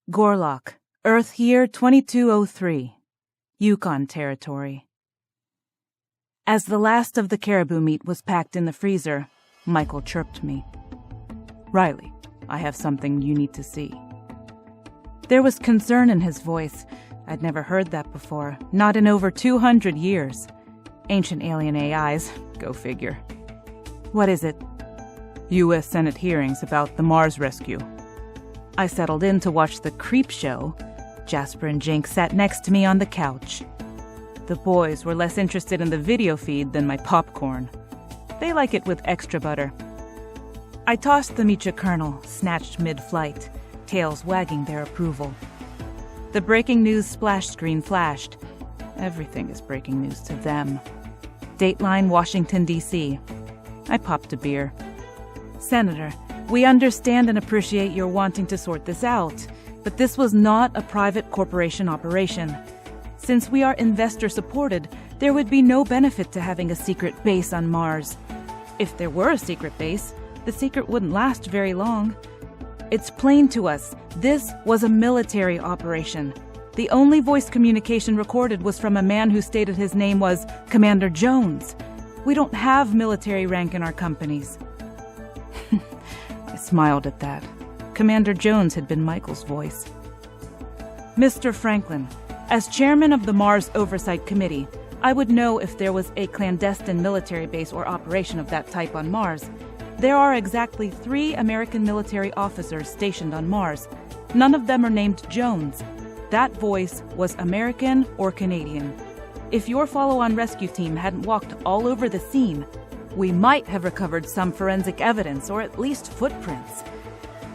Gorlak, Earth Year 2203, Yukon Territory. As the last of the caribou meat was packed in the freezer, Michael chirped me. "Riley, I have something you need to see." There was concern in his voice. I'd never heard that before, not in over 200 years. Ancient alien AIs, go figure. "What is it?" "U.S. Senate hearings about the Mars rescue." I settled in to watch the creep show. Jasper and Jinx sat next to me on the couch. The boys were less interested in the video feed than my popcorn. They like it with extra butter. I tossed the Micha kernel, snatched mid-flight, tails wagging their approval. The breaking news splash screen flashed. Everything is breaking news to them. Dateline, Washington, D.C. I popped a beer. "Senator, we understand and appreciate your wanting to sort this out, but this was not a private corporation operation. Since we are investor-supported, there would be no benefit to having a secret base on Mars. If there were a secret base, the secret wouldn't last very long. It's plain to us, this was a military operation. The only voice communication recorded was from a man who stated his name was Commander Jones. We don't have military rank in our companies." I smiled at that. Commander Jones had been Michael's voice. "Mr. Franklin, as chairman of the Mars Oversight Committee, I would know if there was a clandestine military base or operation of that type on Mars. There are exactly 3 American military officers stationed on Mars. None of them are named Jones. That voice was American or Canadian. If your follow-on rescue team hadn't walked all over the scene, we might have recovered some forensic evidence or at least footprints.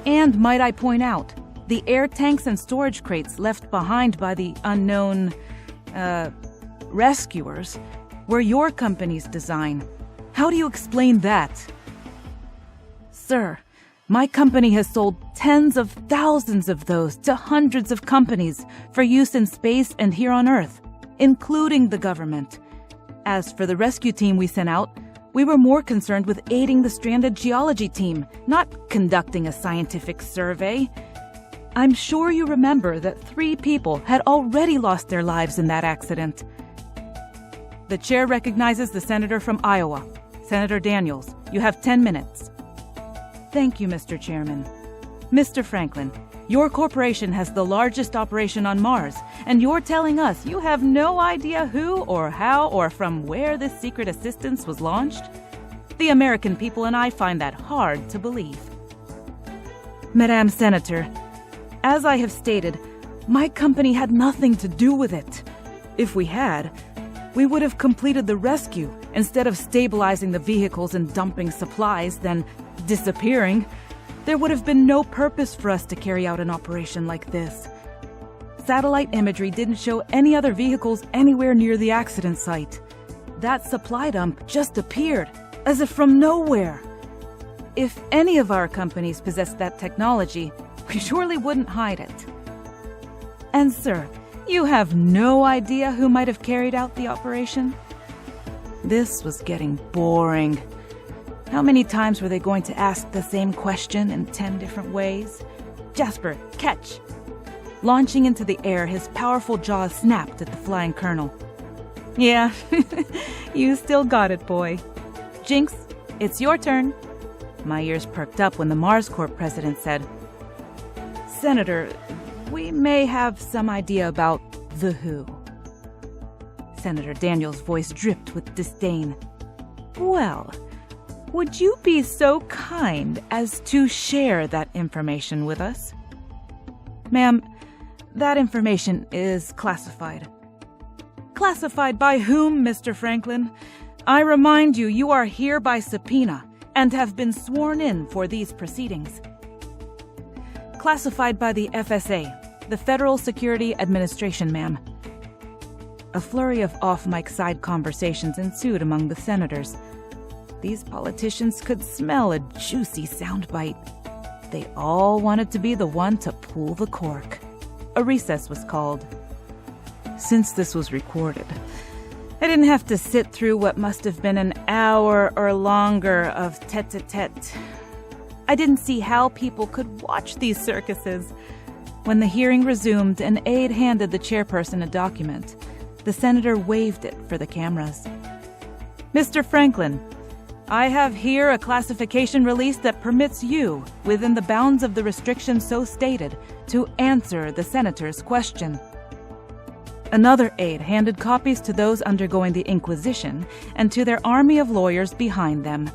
And might I point out, the air tanks and storage crates left behind by the unknown, rescuers were your company's design. How do you explain that?" "Sir, my company has sold tens of thousands of those to hundreds of companies for use in space and here on Earth, including the government. As for the rescue team we sent out, we were more concerned with aiding the stranded geology team, not conducting a scientific survey. I'm sure you remember that 3 people had already lost their lives in that accident." The chair recognizes the senator from Iowa. Senator Daniels, you have 10 minutes. "Thank you, Mr. Chairman. Mr. Franklin, your corporation has the largest operation on Mars, and you're telling us you have no idea who or how or from where this secret assistance was launched? The American people and I find that hard to believe." "Madam Senator, as I have stated, my company had nothing to do with it. If we had, we would have completed the rescue instead of stabilizing the vehicles and dumping supplies, then disappearing. There would have been no purpose for us to carry out an operation like this. Satellite imagery didn't show any other vehicles anywhere near the accident site. That supply dump just appeared, as if from nowhere. If any of our companies possessed that technology, we surely wouldn't hide it. And sir, you have no idea who might have carried out the operation?" This was getting boring. How many times were they going to ask the same question in 10 different ways? "Jasper, catch!" Launching into the air, his powerful jaws snapped at the flying colonel. "Yeah, you still got it, boy. Jinx, it's your turn." My ears perked up when the Mars Corp president said, "Senator, we may have some idea about the who." Senator Daniels' voice dripped with disdain. "Well, would you be so kind as to share that information with us?" "Ma'am, that information is classified." "Classified by whom, Mr. Franklin? I remind you, you are here by subpoena and have been sworn in for these proceedings." "Classified by the FSA, the Federal Security Administration, ma'am." A flurry of off-mic side conversations ensued among the senators. These politicians could smell a juicy soundbite. They all wanted to be the one to pull the cork. A recess was called. Since this was recorded, I didn't have to sit through what must have been an hour or longer of tete-a-tete. I didn't see how people could watch these circuses. When the hearing resumed, an aide handed the chairperson a document. The senator waved it for the cameras. Mr. Franklin, I have here a classification release that permits you, within the bounds of the restrictions so stated, to answer the senator's question. Another aide handed copies to those undergoing the Inquisition and to their army of lawyers behind them.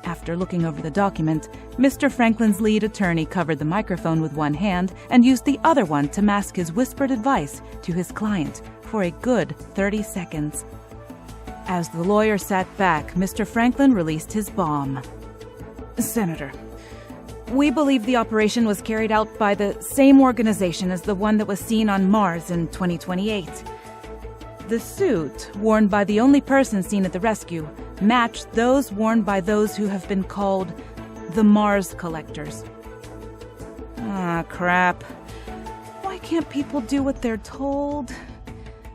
After looking over the document, Mr. Franklin's lead attorney covered the microphone with one hand and used the other one to mask his whispered advice to his client for a good 30 seconds. As the lawyer sat back, Mr. Franklin released his bomb. Senator, we believe the operation was carried out by the same organization as the one that was seen on Mars in 2028. The suit, worn by the only person seen at the rescue, matched those worn by those who have been called the Mars Collectors. Ah, crap. Why can't people do what they're told?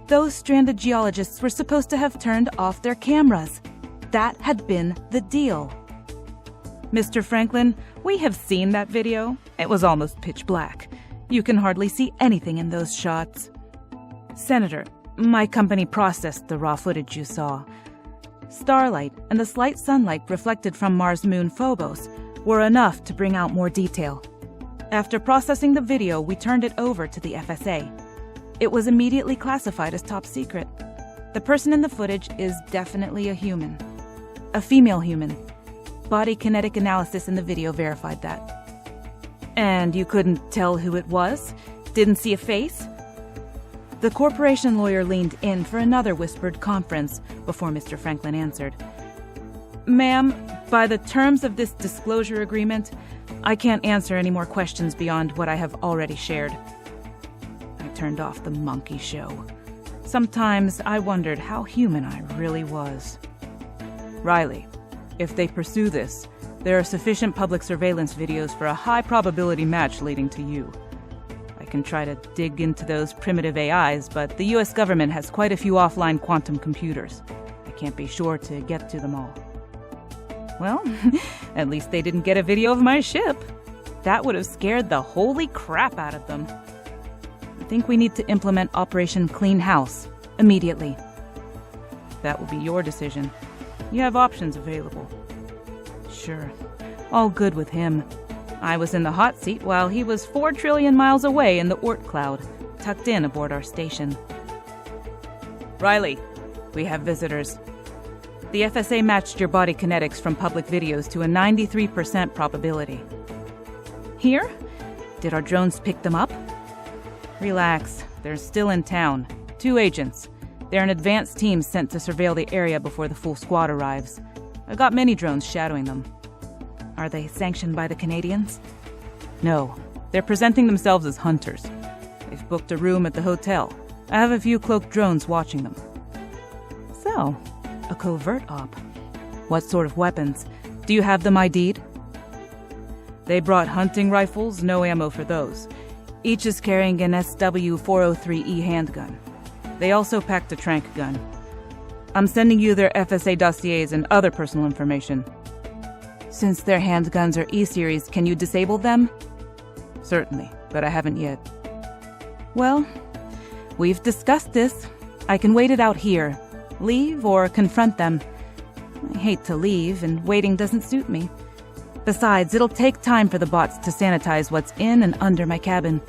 Those stranded geologists were supposed to have turned off their cameras. That had been the deal. Mr. Franklin, we have seen that video. It was almost pitch black. You can hardly see anything in those shots. Senator, my company processed the raw footage you saw. Starlight and the slight sunlight reflected from Mars' moon Phobos were enough to bring out more detail. After processing the video, we turned it over to the FSA. It was immediately classified as top secret. The person in the footage is definitely a human. A female human. Body kinetic analysis in the video verified that. And you couldn't tell who it was? Didn't see a face? The corporation lawyer leaned in for another whispered conference before Mr. Franklin answered. Ma'am, by the terms of this disclosure agreement, I can't answer any more questions beyond what I have already shared. I turned off the monkey show. Sometimes I wondered how human I really was. Riley, if they pursue this, there are sufficient public surveillance videos for a high probability match leading to you. I can try to dig into those primitive AIs, but the US government has quite a few offline quantum computers. I can't be sure to get to them all. Well, at least they didn't get a video of my ship. That would have scared the holy crap out of them. I think we need to implement Operation Clean House immediately. That will be your decision. You have options available. Sure, all good with him. I was in the hot seat while he was 4 trillion miles away in the Oort cloud, tucked in aboard our station. Riley, we have visitors. The FSA matched your body kinetics from public videos to a 93% probability. Here? Did our drones pick them up? Relax, they're still in town. 2 agents. They're an advanced team sent to surveil the area before the full squad arrives. I've got many drones shadowing them. Are they sanctioned by the Canadians? No, they're presenting themselves as hunters. They've booked a room at the hotel. I have a few cloaked drones watching them. So, a covert op. What sort of weapons? Do you have them ID'd? They brought hunting rifles, no ammo for those. Each is carrying an SW-403E handgun. They also packed a tranq gun. I'm sending you their FSA dossiers and other personal information. Since their handguns are E-series, can you disable them? Certainly, but I haven't yet. Well, we've discussed this. I can wait it out here. Leave or confront them. I hate to leave, and waiting doesn't suit me. Besides, it'll take time for the bots to sanitize what's in and under my cabin.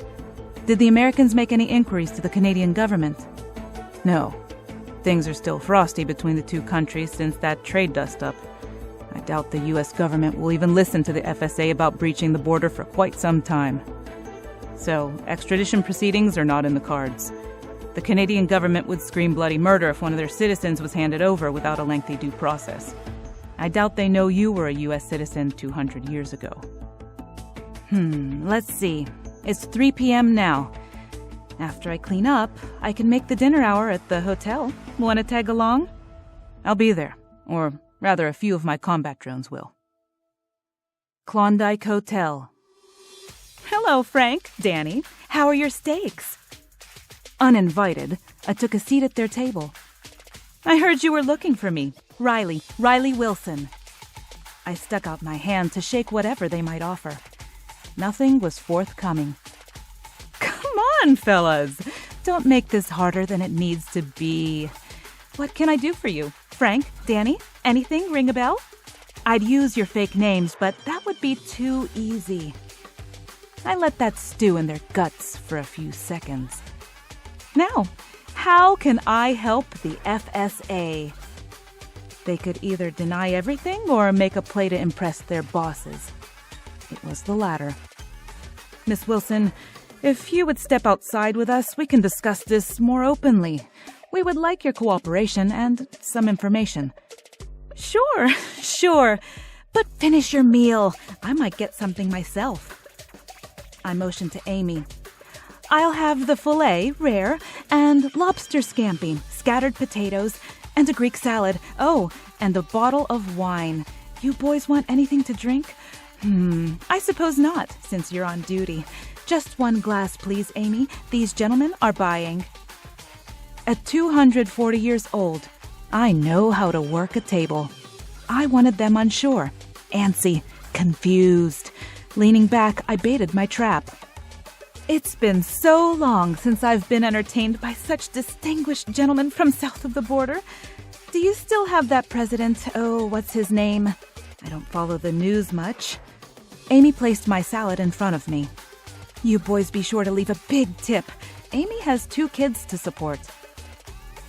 Did the Americans make any inquiries to the Canadian government? No. Things are still frosty between the two countries since that trade dust-up. I doubt the U.S. government will even listen to the FSA about breaching the border for quite some time. So, extradition proceedings are not in the cards. The Canadian government would scream bloody murder if one of their citizens was handed over without a lengthy due process. I doubt they know you were a U.S. citizen 200 years ago. Let's see. It's 3 p.m. now. After I clean up, I can make the dinner hour at the hotel. Want to tag along? I'll be there. Or rather, a few of my combat drones will. Klondike Hotel. Hello, Frank, Danny. How are your steaks? Uninvited, I took a seat at their table. I heard you were looking for me. Riley Wilson. I stuck out my hand to shake whatever they might offer. Nothing was forthcoming. on, fellas. Don't make this harder than it needs to be. What can I do for you? Frank? Danny? Anything ring a bell? I'd use your fake names, but that would be too easy. I let that stew in their guts for a few seconds. Now, how can I help the FSA? They could either deny everything or make a play to impress their bosses. It was the latter. Miss Wilson, if you would step outside with us, we can discuss this more openly. We would like your cooperation and some information. Sure. But finish your meal. I might get something myself. I motioned to Amy. I'll have the filet, rare, and lobster scampi, scattered potatoes, and a Greek salad. Oh, and a bottle of wine. You boys want anything to drink? I suppose not, since you're on duty. Just one glass, please, Amy. These gentlemen are buying. At 240 years old, I know how to work a table. I wanted them unsure, antsy, confused. Leaning back, I baited my trap. It's been so long since I've been entertained by such distinguished gentlemen from south of the border. Do you still have that president? Oh, what's his name? I don't follow the news much. Amy placed my salad in front of me. You boys be sure to leave a big tip. Amy has 2 kids to support.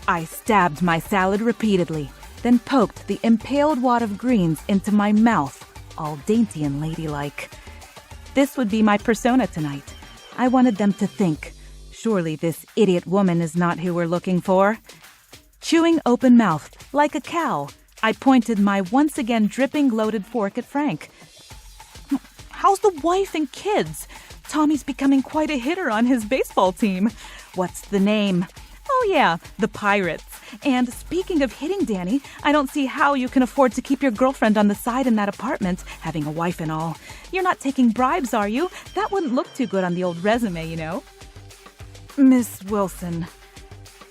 I stabbed my salad repeatedly, then poked the impaled wad of greens into my mouth, all dainty and ladylike. This would be my persona tonight. I wanted them to think, surely this idiot woman is not who we're looking for. Chewing open-mouthed, like a cow, I pointed my once again dripping loaded fork at Frank. How's the wife and kids? Tommy's becoming quite a hitter on his baseball team. What's the name? Oh yeah, the Pirates. And speaking of hitting, Danny, I don't see how you can afford to keep your girlfriend on the side in that apartment, having a wife and all. You're not taking bribes, are you? That wouldn't look too good on the old resume, you know. Miss Wilson,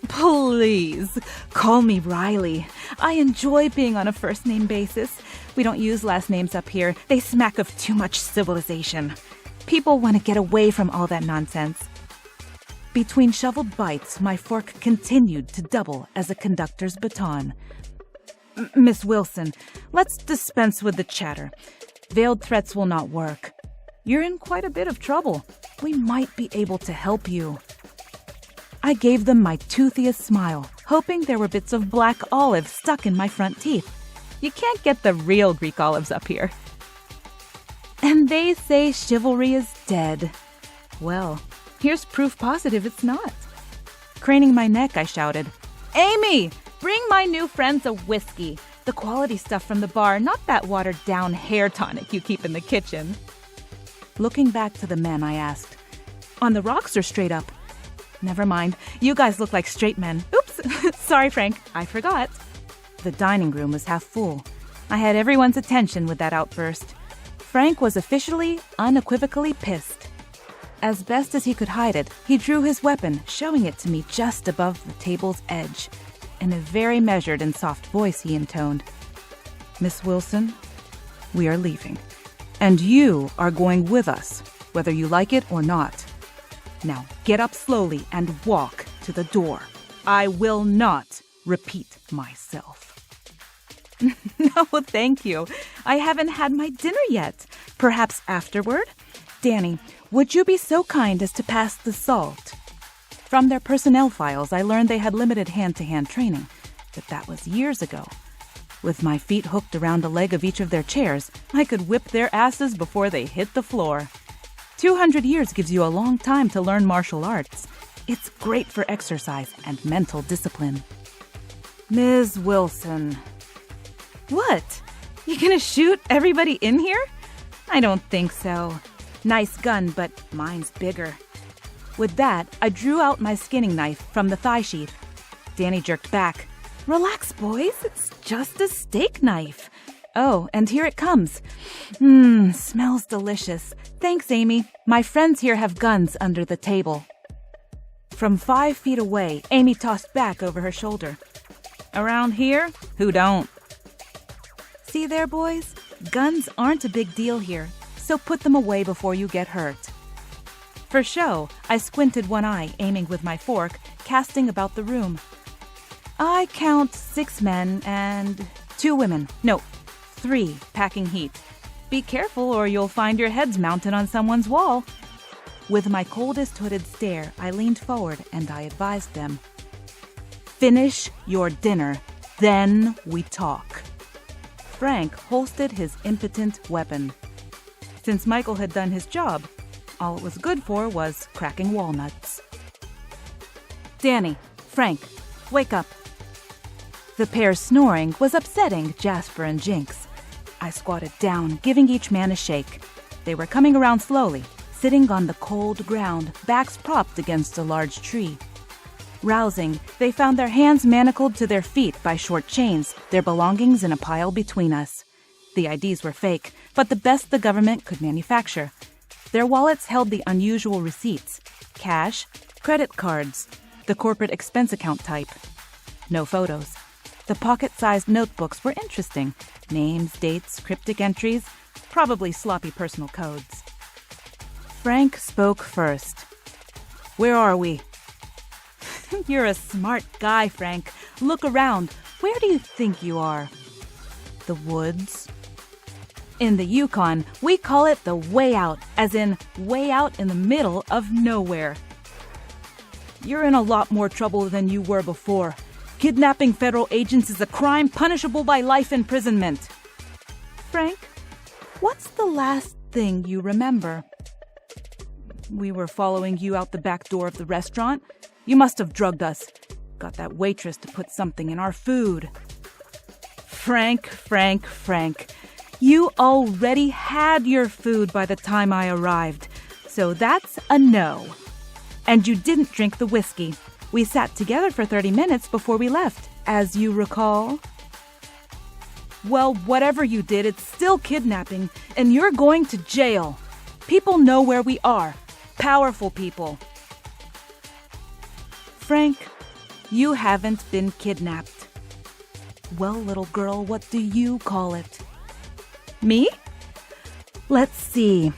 please, call me Riley. I enjoy being on a first-name basis. We don't use last names up here. They smack of too much civilization. People want to get away from all that nonsense. Between shoveled bites, my fork continued to double as a conductor's baton. Miss Wilson, let's dispense with the chatter. Veiled threats will not work. You're in quite a bit of trouble. We might be able to help you. I gave them my toothiest smile, hoping there were bits of black olive stuck in my front teeth. You can't get the real Greek olives up here. And they say chivalry is dead. Well, here's proof positive it's not. Craning my neck, I shouted, Amy, bring my new friends a whiskey. The quality stuff from the bar, not that watered-down hair tonic you keep in the kitchen. Looking back to the men, I asked, on the rocks or straight up? Never mind. You guys look like straight men. Oops. Sorry, Frank. I forgot. The dining room was half full. I had everyone's attention with that outburst. Frank was officially, unequivocally pissed. As best as he could hide it, he drew his weapon, showing it to me just above the table's edge. In a very measured and soft voice, he intoned, Miss Wilson, we are leaving. And you are going with us, whether you like it or not. Now get up slowly and walk to the door. I will not repeat myself. No, thank you. I haven't had my dinner yet. Perhaps afterward? Danny, would you be so kind as to pass the salt? From their personnel files, I learned they had limited hand-to-hand training, but that was years ago. With my feet hooked around a leg of each of their chairs, I could whip their asses before they hit the floor. 200 years gives you a long time to learn martial arts. It's great for exercise and mental discipline. Ms. Wilson. What? You gonna shoot everybody in here? I don't think so. Nice gun, but mine's bigger. With that, I drew out my skinning knife from the thigh sheath. Danny jerked back. Relax, boys. It's just a steak knife. Oh, and here it comes. Smells delicious. Thanks, Amy. My friends here have guns under the table. From 5 feet away, Amy tossed back over her shoulder. Around here, who don't? See there, boys? Guns aren't a big deal here, so put them away before you get hurt. For show, I squinted one eye, aiming with my fork, casting about the room. I count 6 men and 2 women. No, 3 packing heat. Be careful or you'll find your heads mounted on someone's wall. With my coldest hooded stare, I leaned forward and I advised them. Finish your dinner, then we talk. Frank holstered his impotent weapon. Since Michael had done his job, all it was good for was cracking walnuts. Danny, Frank, wake up. The pair's snoring was upsetting Jasper and Jinx. I squatted down, giving each man a shake. They were coming around slowly, sitting on the cold ground, backs propped against a large tree. Rousing, they found their hands manacled to their feet by short chains, their belongings in a pile between us. The IDs were fake, but the best the government could manufacture. Their wallets held the unusual receipts: cash, credit cards, the corporate expense account type. No photos. The pocket-sized notebooks were interesting. Names, dates, cryptic entries, probably sloppy personal codes. Frank spoke first. Where are we? You're a smart guy, Frank. Look around. Where do you think you are? The woods. In the Yukon, we call it the way out, as in way out in the middle of nowhere. You're in a lot more trouble than you were before. Kidnapping federal agents is a crime punishable by life imprisonment. Frank, what's the last thing you remember? We were following you out the back door of the restaurant. You must have drugged us. Got that waitress to put something in our food. Frank. You already had your food by the time I arrived, so that's a no. And you didn't drink the whiskey. We sat together for 30 minutes before we left, as you recall. Well, whatever you did, it's still kidnapping, and you're going to jail. People know where we are. Powerful people. Frank, you haven't been kidnapped. Well, little girl, what do you call it? Me? Let's see.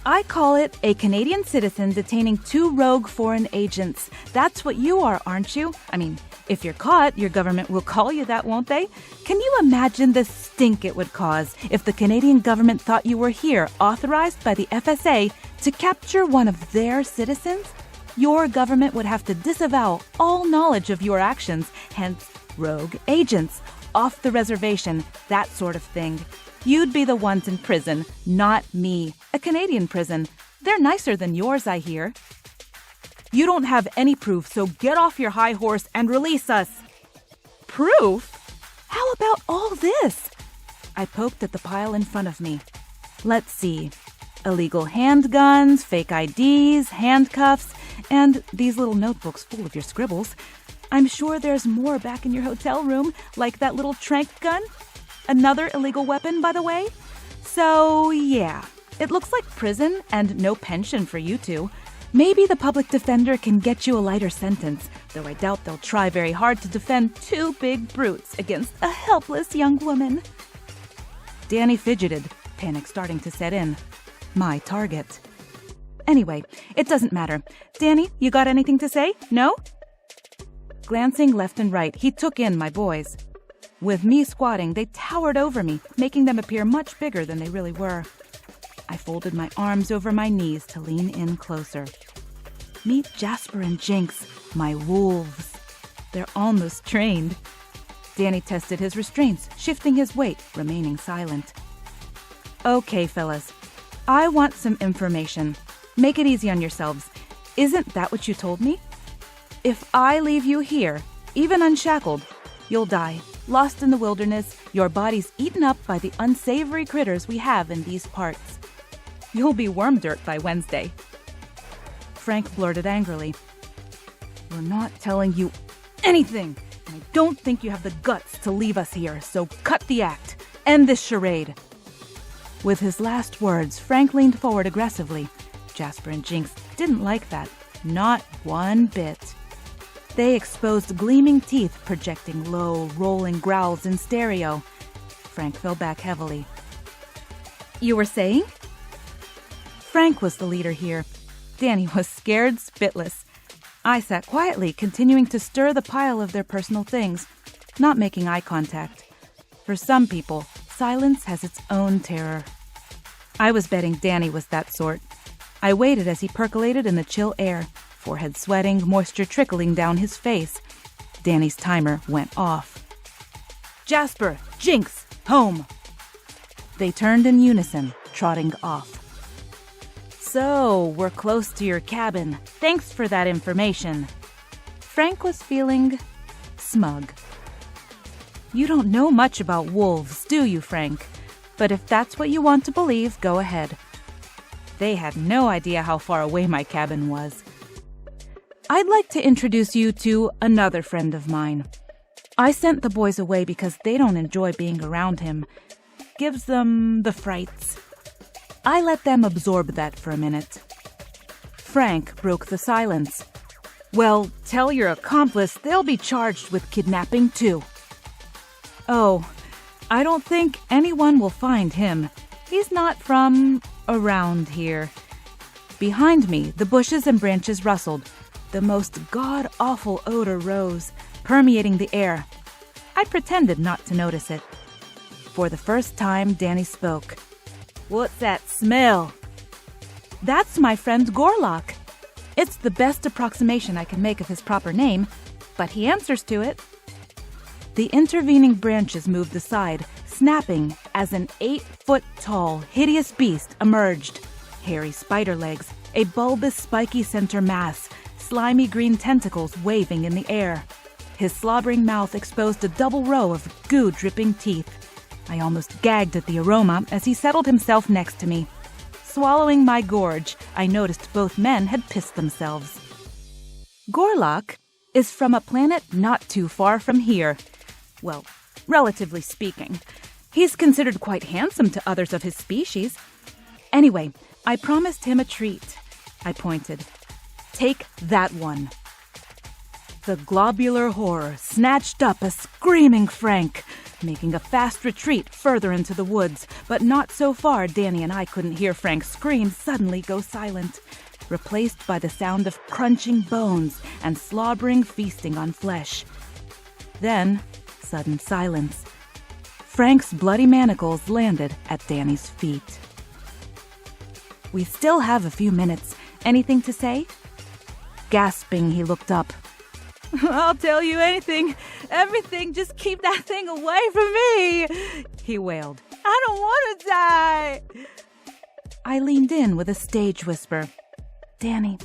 I call it a Canadian citizen detaining 2 rogue foreign agents. That's what you are, aren't you? I mean, if you're caught, your government will call you that, won't they? Can you imagine the stink it would cause if the Canadian government thought you were here, authorized by the FSA, to capture one of their citizens? Your government would have to disavow all knowledge of your actions, hence rogue agents, off the reservation, that sort of thing. You'd be the ones in prison, not me. A Canadian prison. They're nicer than yours, I hear. You don't have any proof, so get off your high horse and release us. Proof? How about all this? I poked at the pile in front of me. Let's see. Illegal handguns, fake IDs, handcuffs, and these little notebooks full of your scribbles. I'm sure there's more back in your hotel room, like that little tranq gun. Another illegal weapon, by the way. So, yeah, it looks like prison and no pension for you two. Maybe the public defender can get you a lighter sentence, though I doubt they'll try very hard to defend 2 big brutes against a helpless young woman. Danny fidgeted, panic starting to set in. My target. Anyway, it doesn't matter. Danny, you got anything to say? No? Glancing left and right, he took in my boys. With me squatting, they towered over me, making them appear much bigger than they really were. I folded my arms over my knees to lean in closer. Meet Jasper and Jinx, my wolves. They're almost trained. Danny tested his restraints, shifting his weight, remaining silent. Okay, fellas. I want some information. Make it easy on yourselves. Isn't that what you told me? If I leave you here, even unshackled, you'll die. Lost in the wilderness, your body's eaten up by the unsavory critters we have in these parts. You'll be worm dirt by Wednesday. Frank blurted angrily. We're not telling you anything, and I don't think you have the guts to leave us here, so cut the act. End this charade. With his last words, Frank leaned forward aggressively. Jasper and Jinx didn't like that, not one bit. They exposed gleaming teeth, projecting low, rolling growls in stereo. Frank fell back heavily. You were saying? Frank was the leader here. Danny was scared spitless. I sat quietly, continuing to stir the pile of their personal things, not making eye contact. For some people, silence has its own terror. I was betting Danny was that sort. I waited as he percolated in the chill air, forehead sweating, moisture trickling down his face. Danny's timer went off. Jasper, Jinx, home! They turned in unison, trotting off. So, we're close to your cabin. Thanks for that information. Frank was feeling smug. You don't know much about wolves, do you, Frank? But if that's what you want to believe, go ahead. They had no idea how far away my cabin was. I'd like to introduce you to another friend of mine. I sent the boys away because they don't enjoy being around him. Gives them the frights. I let them absorb that for a minute. Frank broke the silence. Well, tell your accomplice they'll be charged with kidnapping too. Oh, I don't think anyone will find him. He's not from around here. Behind me, the bushes and branches rustled. The most god-awful odor rose, permeating the air. I pretended not to notice it. For the first time, Danny spoke. What's that smell? That's my friend Gorlak. It's the best approximation I can make of his proper name, but he answers to it. The intervening branches moved aside, snapping as an 8-foot-tall, hideous beast emerged. Hairy spider legs, a bulbous, spiky center mass, slimy green tentacles waving in the air. His slobbering mouth exposed a double row of goo-dripping teeth. I almost gagged at the aroma as he settled himself next to me. Swallowing my gorge, I noticed both men had pissed themselves. Gorlak is from a planet not too far from here. Well, relatively speaking. He's considered quite handsome to others of his species. Anyway, I promised him a treat. I pointed. Take that one. The globular horror snatched up a screaming Frank, making a fast retreat further into the woods, but not so far Danny and I couldn't hear Frank's scream suddenly go silent, replaced by the sound of crunching bones and slobbering feasting on flesh. Then, sudden silence. Frank's bloody manacles landed at Danny's feet. We still have a few minutes. Anything to say? Gasping, he looked up. I'll tell you anything, everything, just keep that thing away from me, he wailed. I don't want to die. I leaned in with a stage whisper. Danny,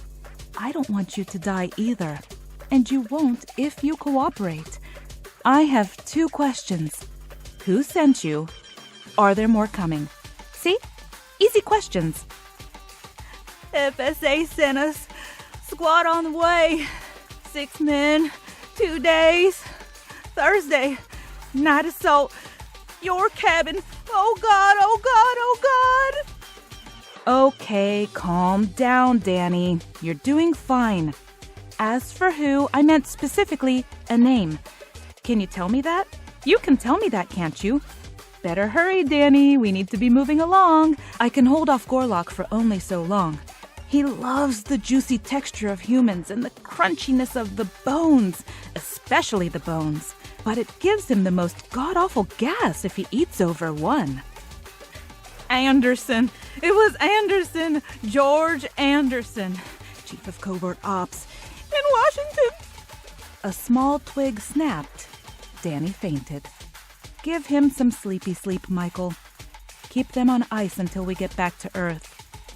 I don't want you to die either, and you won't if you cooperate. I have 2 questions. Who sent you? Are there more coming? See? Easy questions. FSA sent us. Squad on the way. 6 men, 2 days. Thursday, night assault. Your cabin. Oh God, oh God, oh God. Okay, calm down, Danny. You're doing fine. As for who, I meant specifically a name. Can you tell me that? You can tell me that, can't you? Better hurry, Danny. We need to be moving along. I can hold off Gorlak for only so long. He loves the juicy texture of humans and the crunchiness of the bones, especially the bones. But it gives him the most god-awful gas if he eats over one. Anderson. It was Anderson. George Anderson, Chief of Covert Ops in Washington. A small twig snapped. Danny fainted. Give him some sleepy sleep, Michael. Keep them on ice until we get back to Earth.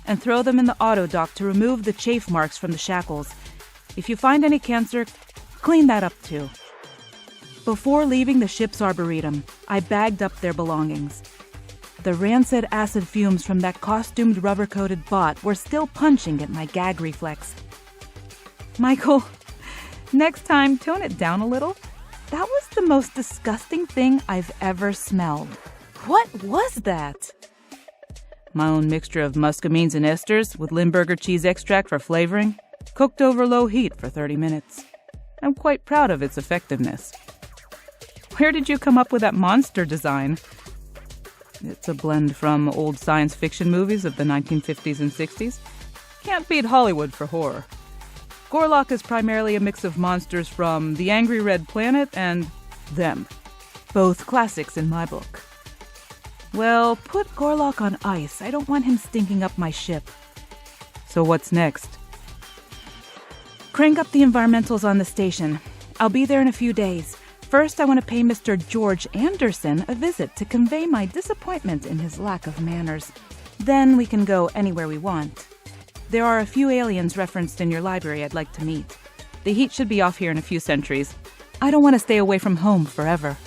And throw them in the auto dock to remove the chafe marks from the shackles. If you find any cancer, clean that up too. Before leaving the ship's arboretum, I bagged up their belongings. The rancid acid fumes from that costumed rubber-coated bot were still punching at my gag reflex. Michael, next time, tone it down a little. That was the most disgusting thing I've ever smelled. What was that? My own mixture of muscamines and esters with Limburger cheese extract for flavoring, cooked over low heat for 30 minutes. I'm quite proud of its effectiveness. Where did you come up with that monster design? It's a blend from old science fiction movies of the 1950s and 60s. Can't beat Hollywood for horror. Gorlak is primarily a mix of monsters from The Angry Red Planet and Them. Both classics in my book. Well, put Gorlak on ice. I don't want him stinking up my ship. So what's next? Crank up the environmentals on the station. I'll be there in a few days. First, I want to pay Mr. George Anderson a visit to convey my disappointment in his lack of manners. Then we can go anywhere we want. There are a few aliens referenced in your library I'd like to meet. The heat should be off here in a few centuries. I don't want to stay away from home forever.